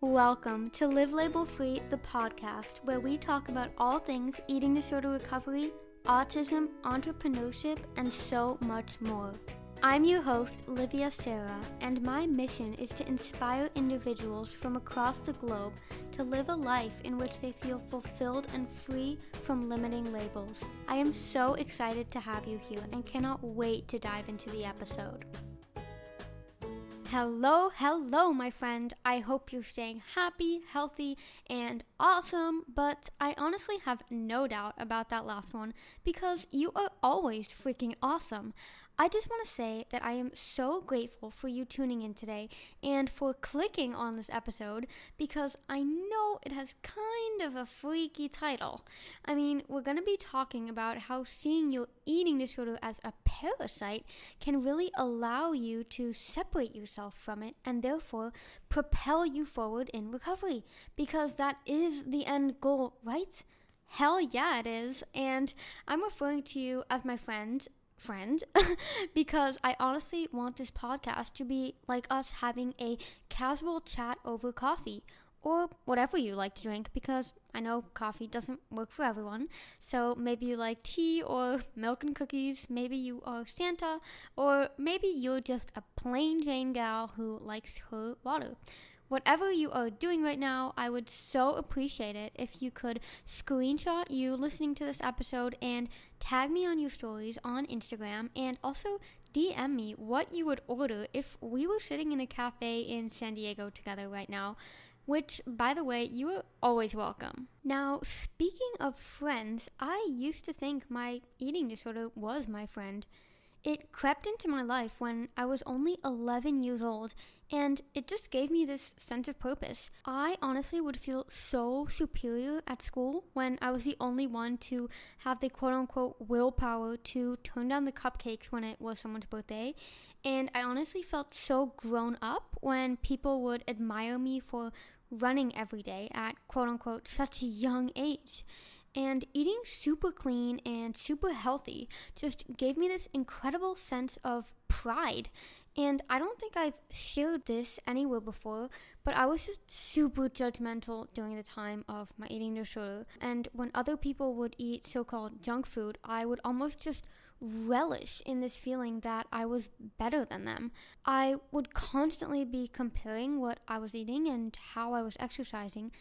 Welcome to Live Label Free, the podcast, where we talk about all things eating disorder recovery, autism, entrepreneurship, and so much more. I'm your host, Livia Sarah, and my mission is to inspire individuals from across the globe to live a life in which they feel fulfilled and free from limiting labels. I am so excited to have you here and cannot wait to dive into the episode. Hello, my friend. I hope you're staying happy, healthy, and awesome, but I honestly have no doubt about that last one because you are always freaking awesome. I just want to say that I am so grateful for you tuning in today and for clicking on this episode because I know it has kind of a freaky title. I mean, we're going to be talking about how seeing your eating disorder as a parasite can really allow you to separate yourself from it and therefore propel you forward in recovery because that is the end goal, right? Hell yeah, it is. And I'm referring to you as my friend because I honestly want this podcast to be like us having a casual chat over coffee or whatever you like to drink, because I know coffee doesn't work for everyone. So maybe you like tea or milk and cookies, maybe you are Santa, or maybe you're just a plain Jane gal who likes her water. Whatever you are doing right now, I would so appreciate it if you could screenshot you listening to this episode and tag me on your stories on Instagram, and also DM me what you would order if we were sitting in a cafe in San Diego together right now, which, by the way, you are always welcome. Now, speaking of friends, I used to think my eating disorder was my friend. It crept into my life when I was only 11 years old, and it just gave me this sense of purpose. I honestly would feel so superior at school when I was the only one to have the quote-unquote willpower to turn down the cupcakes when it was someone's birthday, and I honestly felt so grown up when people would admire me for running every day at quote-unquote such a young age. And eating super clean and super healthy just gave me this incredible sense of pride. And I don't think I've shared this anywhere before, but I was just super judgmental during the time of my eating disorder. And when other people would eat so-called junk food, I would almost just relish in this feeling that I was better than them. I would constantly be comparing what I was eating and how I was exercising,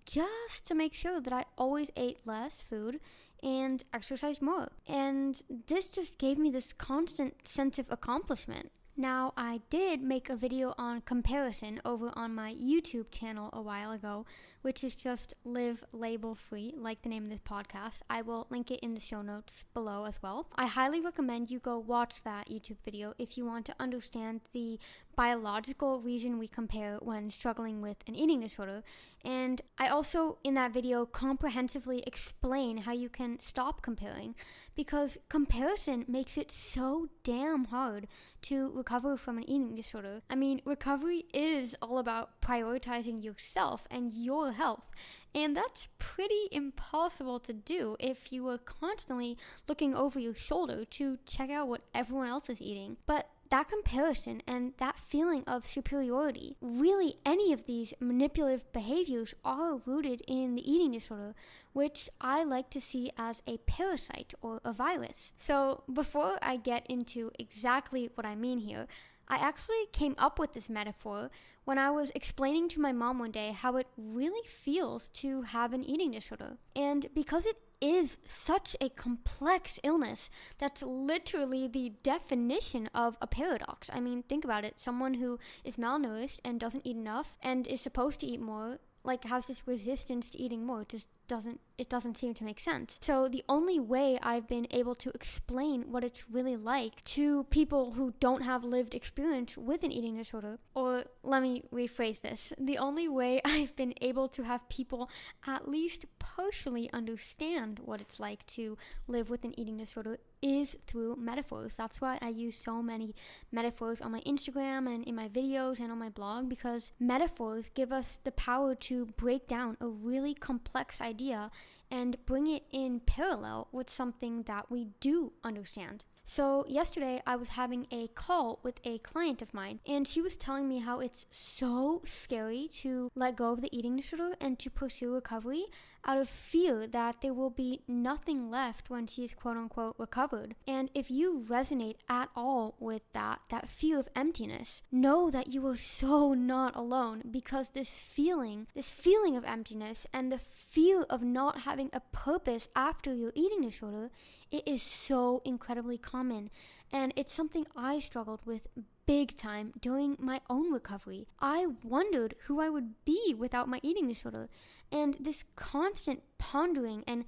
just to make sure that I always ate less food and exercised more. And this just gave me this constant sense of accomplishment. Now, I did make a video on comparison over on my YouTube channel a while ago, which is just Live Label Free, like the name of this podcast. I will link it in the show notes below as well. I highly recommend you go watch that YouTube video if you want to understand the biological reason we compare when struggling with an eating disorder. And I also, in that video, comprehensively explain how you can stop comparing, because comparison makes it so damn hard to recover from an eating disorder. I mean, recovery is all about prioritizing yourself and your health, and that's pretty impossible to do if you are constantly looking over your shoulder to check out what everyone else is eating. But that comparison and that feeling of superiority, really any of these manipulative behaviors are rooted in the eating disorder, which I like to see as a parasite or a virus. So before I get into exactly what I mean here, I actually came up with this metaphor when I was explaining to my mom one day how it really feels to have an eating disorder. And because it is such a complex illness, that's literally the definition of a paradox. I mean, think about it. Someone who is malnourished and doesn't eat enough and is supposed to eat more, like, has this resistance to eating more. It doesn't seem to make sense. So the only way I've been able to explain what it's really like to people who don't have lived experience with an eating disorder, or let me rephrase this, the only way I've been able to have people at least partially understand what it's like to live with an eating disorder is through metaphors. That's why I use so many metaphors on my Instagram and in my videos and on my blog, because metaphors give us the power to break down a really complex idea and bring it in parallel with something that we do understand. So yesterday I was having a call with a client of mine, and she was telling me how it's so scary to let go of the eating disorder and to pursue recovery out of fear that there will be nothing left when she's quote unquote recovered. And if you resonate at all with that fear of emptiness, know that you are so not alone, because this feeling of emptiness and the fear of not having a purpose after your eating disorder, it is so incredibly common. And it's something I struggled with big time during my own recovery. I wondered who I would be without my eating disorder. And this constant pondering and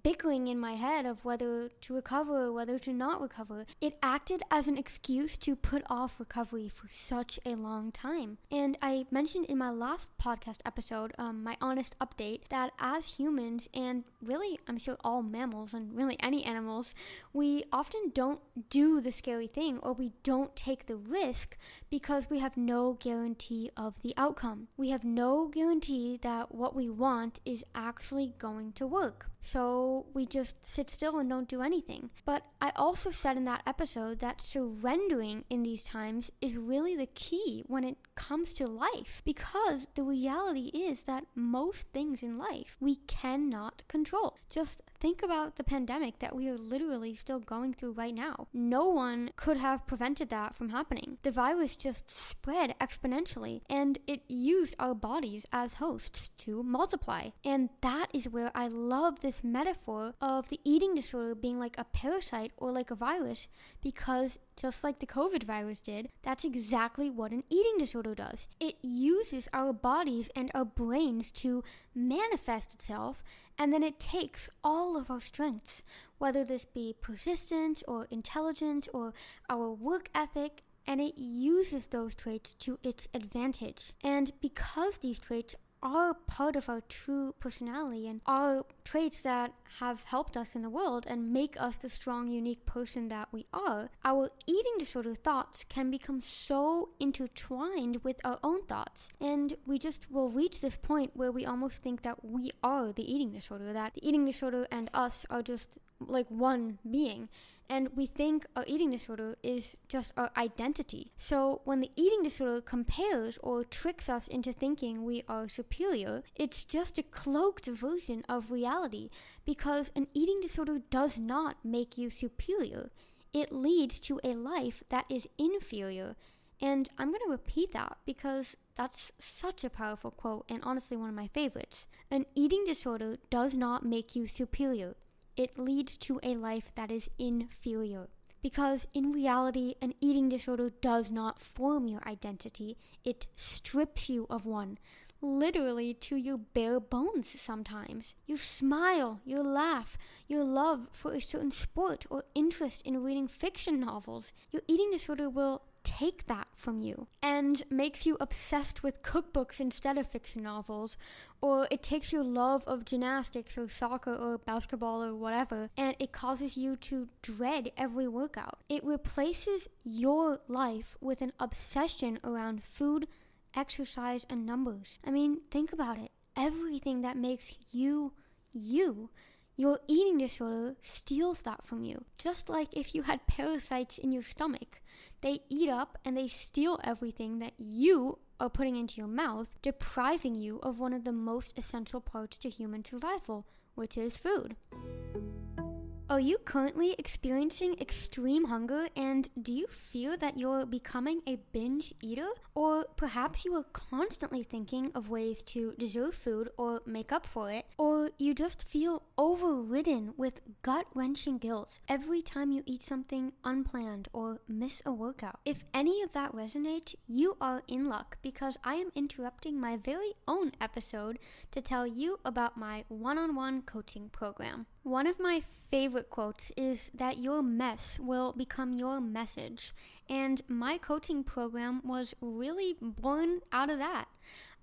bickering in my head of whether to recover or whether to not recover, it acted as an excuse to put off recovery for such a long time. And I mentioned in my last podcast episode, my honest update, that as humans, and really I'm sure all mammals and really any animals, we often don't do the scary thing, or we don't take the risk because we have no guarantee of the outcome. We have no guarantee that what we want is actually going to work. So we just sit still and don't do anything. But I also said in that episode that surrendering in these times is really the key when it comes to life, because the reality is that most things in life we cannot control. Just think about the pandemic that we are literally still going through right now. No one could have prevented that from happening. The virus just spread exponentially, and it used our bodies as hosts to multiply. And that is where I love this metaphor of the eating disorder being like a parasite or like a virus, because just like the COVID virus did, that's exactly what an eating disorder does. It uses our bodies and our brains to manifest itself, and then it takes all of our strengths, whether this be persistence or intelligence or our work ethic, and it uses those traits to its advantage. And because these traits are part of our true personality and are traits that have helped us in the world and make us the strong, unique person that we are, our eating disorder thoughts can become so intertwined with our own thoughts. And we just will reach this point where we almost think that we are the eating disorder, that the eating disorder and us are just like one being. And we think our eating disorder is just our identity. So when the eating disorder compares or tricks us into thinking we are superior, it's just a cloaked version of reality, because an eating disorder does not make you superior. It leads to a life that is inferior. And I'm going to repeat that because that's such a powerful quote, and honestly one of my favorites. An eating disorder does not make you superior. It leads to a life that is inferior. Because in reality, an eating disorder does not form your identity. It strips you of one, literally to your bare bones sometimes. Your smile, your laugh, your love for a certain sport or interest in reading fiction novels. Your eating disorder will take that from you and makes you obsessed with cookbooks instead of fiction novels, or it takes your love of gymnastics or soccer or basketball or whatever, and it causes you to dread every workout. It replaces your life with an obsession around food, exercise, and numbers. I mean, think about it. Everything that makes you, your eating disorder steals that from you. Just like if you had parasites in your stomach, they eat up and they steal everything that you are putting into your mouth, depriving you of one of the most essential parts to human survival, which is food. Are you currently experiencing extreme hunger, and do you fear that you're becoming a binge eater? Or perhaps you are constantly thinking of ways to deserve food or make up for it, or you just feel overridden with gut-wrenching guilt every time you eat something unplanned or miss a workout. If any of that resonates, you are in luck, because I am interrupting my very own episode to tell you about my one-on-one coaching program. One of my favorite quotes is that your mess will become your message, and my coaching program was really born out of that.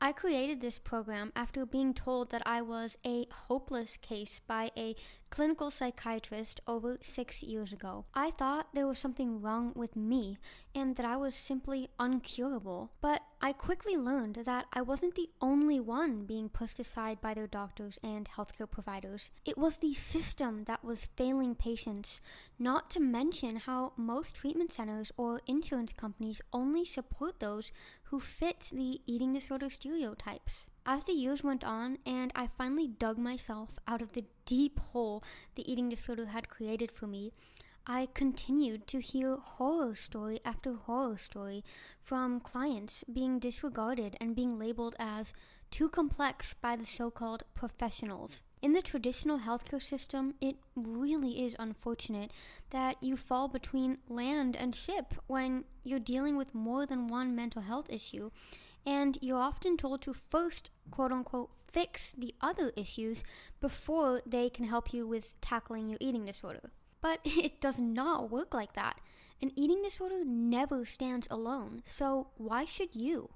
I created this program after being told that I was a hopeless case by a clinical psychiatrist over 6 years ago. I thought there was something wrong with me and that I was simply uncurable. But I quickly learned that I wasn't the only one being pushed aside by their doctors and healthcare providers. It was the system that was failing patients, not to mention how most treatment centers or insurance companies only support those who fit the eating disorder stereotypes. As the years went on and I finally dug myself out of the deep hole the eating disorder had created for me, I continued to hear horror story after horror story from clients being disregarded and being labeled as too complex by the so-called professionals. In the traditional healthcare system, it really is unfortunate that you fall between land and ship when you're dealing with more than one mental health issue, and you're often told to first, quote-unquote, fix the other issues before they can help you with tackling your eating disorder. But it does not work like that. An eating disorder never stands alone, so why should you?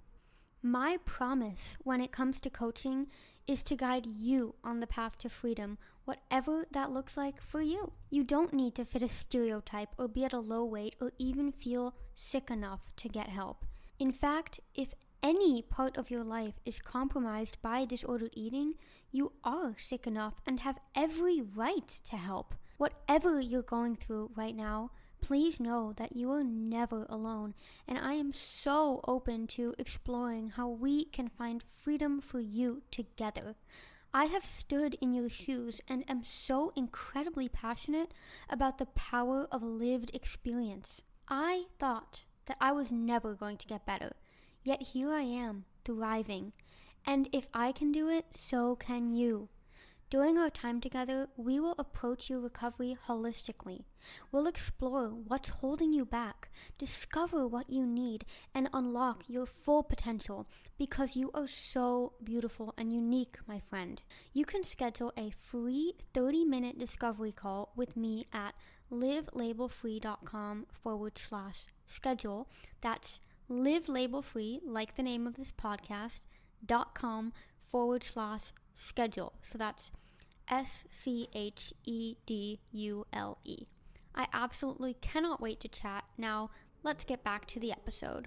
My promise when it comes to coaching is to guide you on the path to freedom, whatever that looks like for you. You don't need to fit a stereotype or be at a low weight or even feel sick enough to get help. In fact, if any part of your life is compromised by disordered eating, you are sick enough and have every right to help. Whatever you're going through right now, please know that you are never alone, and I am so open to exploring how we can find freedom for you together. I have stood in your shoes and am so incredibly passionate about the power of lived experience. I thought that I was never going to get better, yet here I am, thriving. And if I can do it, so can you. During our time together, we will approach your recovery holistically. We'll explore what's holding you back, discover what you need, and unlock your full potential because you are so beautiful and unique, my friend. You can schedule a free 30-minute discovery call with me at livelabelfree.com/schedule. That's livelabelfree, like the name of this podcast, .com/schedule. So that's SCHEDULE. I absolutely cannot wait to chat. Now, let's get back to the episode.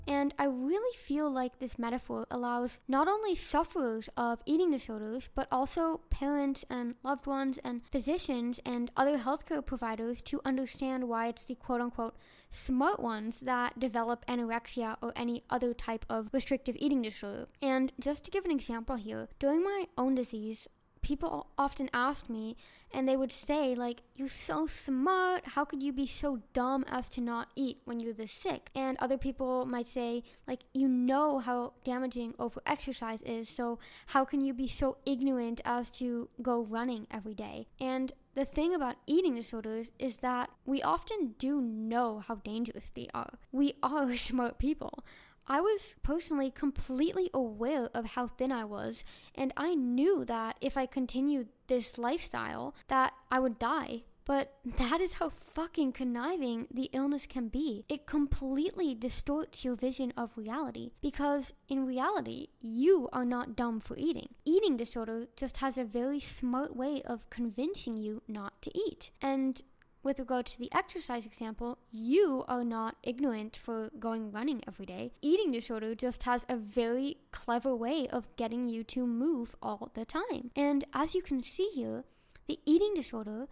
And I really feel like this metaphor allows not only sufferers of eating disorders, but also parents and loved ones and physicians and other healthcare providers to understand why it's the quote-unquote smart ones that develop anorexia or any other type of restrictive eating disorder. And just to give an example here, during my own disease, people often asked me, and they would say, like, you're so smart, how could you be so dumb as to not eat when you're this sick? And other people might say, like, you know how damaging over-exercise is, so how can you be so ignorant as to go running every day? And the thing about eating disorders is that we often do know how dangerous they are. We are smart people. I was personally completely aware of how thin I was, and I knew that if I continued this lifestyle, that I would die. But that is how fucking conniving the illness can be. It completely distorts your vision of reality, because in reality, you are not dumb for eating. Eating disorder just has a very smart way of convincing you not to eat. And with regards to the exercise example, you are not ignorant for going running every day. Eating disorder just has a very clever way of getting you to move all the time. And as you can see here, the eating disorder,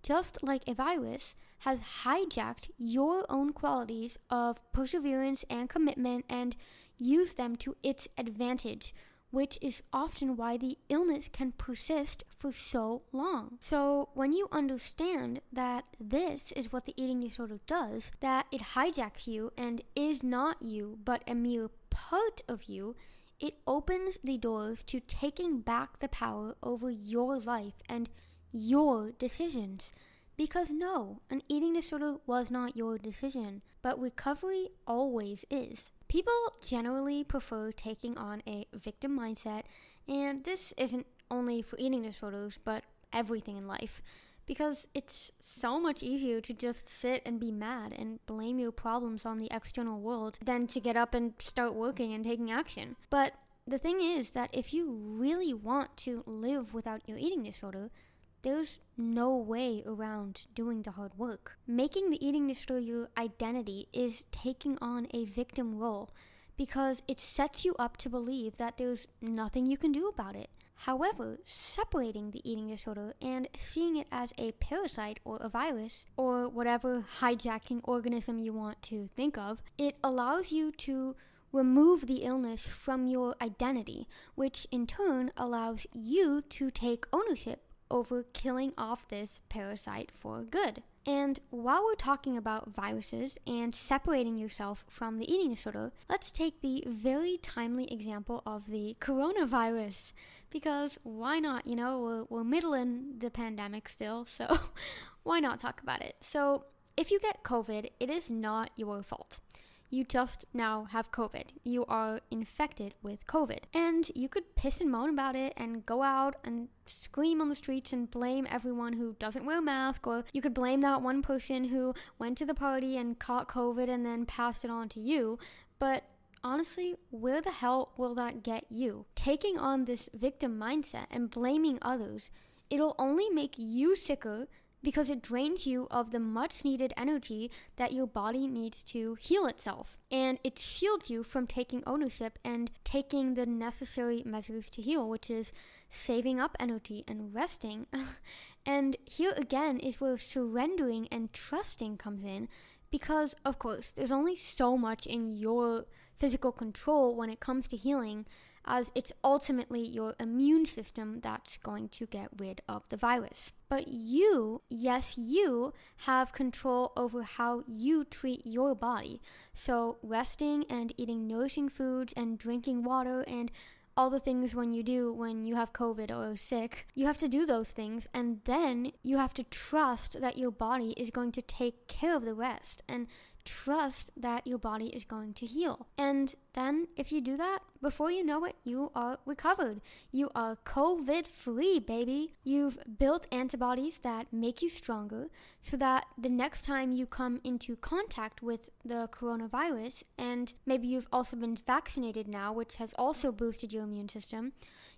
just like a virus, has hijacked your own qualities of perseverance and commitment and used them to its advantage, which is often why the illness can persist for so long. So when you understand that this is what the eating disorder does, that it hijacks you and is not you, but a mere part of you, it opens the doors to taking back the power over your life and your decisions. Because no, an eating disorder was not your decision, but recovery always is. People generally prefer taking on a victim mindset, and this isn't only for eating disorders, but everything in life. because it's so much easier to just sit and be mad and blame your problems on the external world than to get up and start working and taking action. But the thing is that if you really want to live without your eating disorder, there's no way around doing the hard work. Making the eating disorder your identity is taking on a victim role because it sets you up to believe that there's nothing you can do about it. However, separating the eating disorder and seeing it as a parasite or a virus or whatever hijacking organism you want to think of, it allows you to remove the illness from your identity, which in turn allows you to take ownership over killing off this parasite for good. And while we're talking about viruses and separating yourself from the eating disorder, let's take the very timely example of the coronavirus. Because why not? We're middle in the pandemic still, so why not talk about it? So if you get COVID, it is not your fault. You just now have COVID. You are infected with COVID. And you could piss and moan about it and go out and scream on the streets and blame everyone who doesn't wear a mask, or you could blame that one person who went to the party and caught COVID and then passed it on to you. But honestly, where the hell will that get you? Taking on this victim mindset and blaming others, it'll only make you sicker because it drains you of the much needed energy that your body needs to heal itself. And it shields you from taking ownership and taking the necessary measures to heal, which is saving up energy and resting. And here again is where surrendering and trusting comes in, because of course there's only so much in your physical control when it comes to healing, as it's ultimately your immune system that's going to get rid of the virus. But you, yes, you have control over how you treat your body. So resting and eating nourishing foods and drinking water and all the things when you have COVID or are sick, you have to do those things, and then you have to trust that your body is going to take care of the rest, and trust that your body is going to heal. And then if you do that, before you know it, you are recovered. You are COVID-free, baby. You've built antibodies that make you stronger so that the next time you come into contact with the coronavirus, and maybe you've also been vaccinated now, which has also boosted your immune system,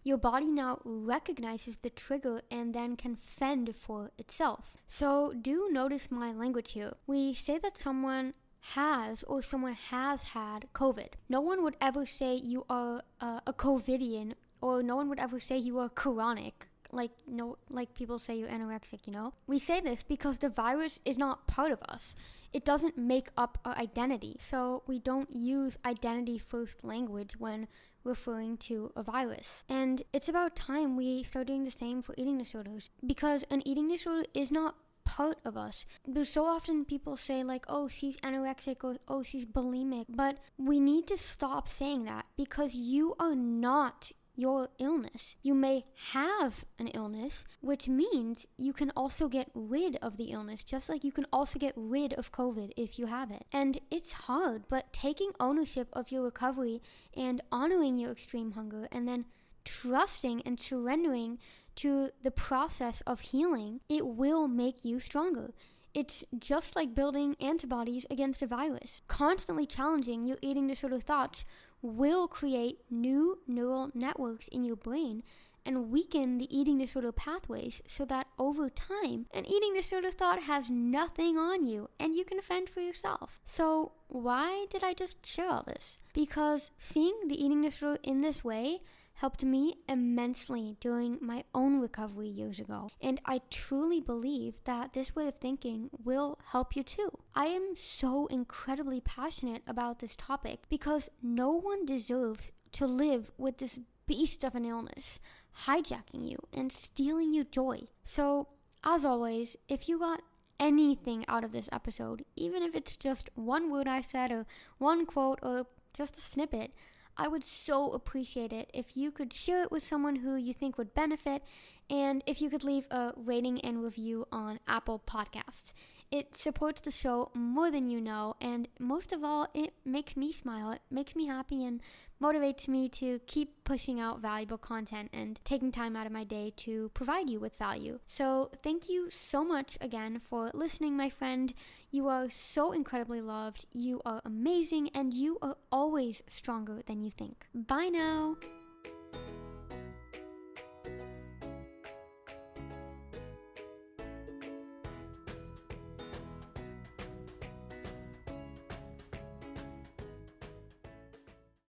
your body now recognizes the trigger and then can fend for itself. So do notice my language here. We say that someone has had COVID. No one would ever say you are a COVIDian, or no one would ever say you are chronic. Like people say you're anorexic, We say this because the virus is not part of us. It doesn't make up our identity. So we don't use identity first language when referring to a virus. And it's about time we start doing the same for eating disorders, because an eating disorder is not part of us. There's so often people say like, oh, she's anorexic, or oh, she's bulimic, but we need to stop saying that, because you are not your illness. You may have an illness, which means you can also get rid of the illness, just like you can also get rid of COVID if you have it. And it's hard, but taking ownership of your recovery and honoring your extreme hunger, and then trusting and surrendering to the process of healing, it will make you stronger. It's just like building antibodies against a virus. Constantly challenging your eating disorder thoughts will create new neural networks in your brain and weaken the eating disorder pathways, so that over time, an eating disorder thought has nothing on you and you can fend for yourself. So why did I just share all this? Because seeing the eating disorder in this way helped me immensely during my own recovery years ago. And I truly believe that this way of thinking will help you too. I am so incredibly passionate about this topic because no one deserves to live with this beast of an illness hijacking you and stealing your joy. So, as always, if you got anything out of this episode, even if it's just one word I said or one quote or just a snippet, I would so appreciate it if you could share it with someone who you think would benefit, and if you could leave a rating and review on Apple Podcasts. It supports the show more than you know, and most of all, it makes me smile. It makes me happy and motivates me to keep pushing out valuable content and taking time out of my day to provide you with value. So thank you so much again for listening, my friend. You are so incredibly loved. You are amazing, and you are always stronger than you think. Bye now.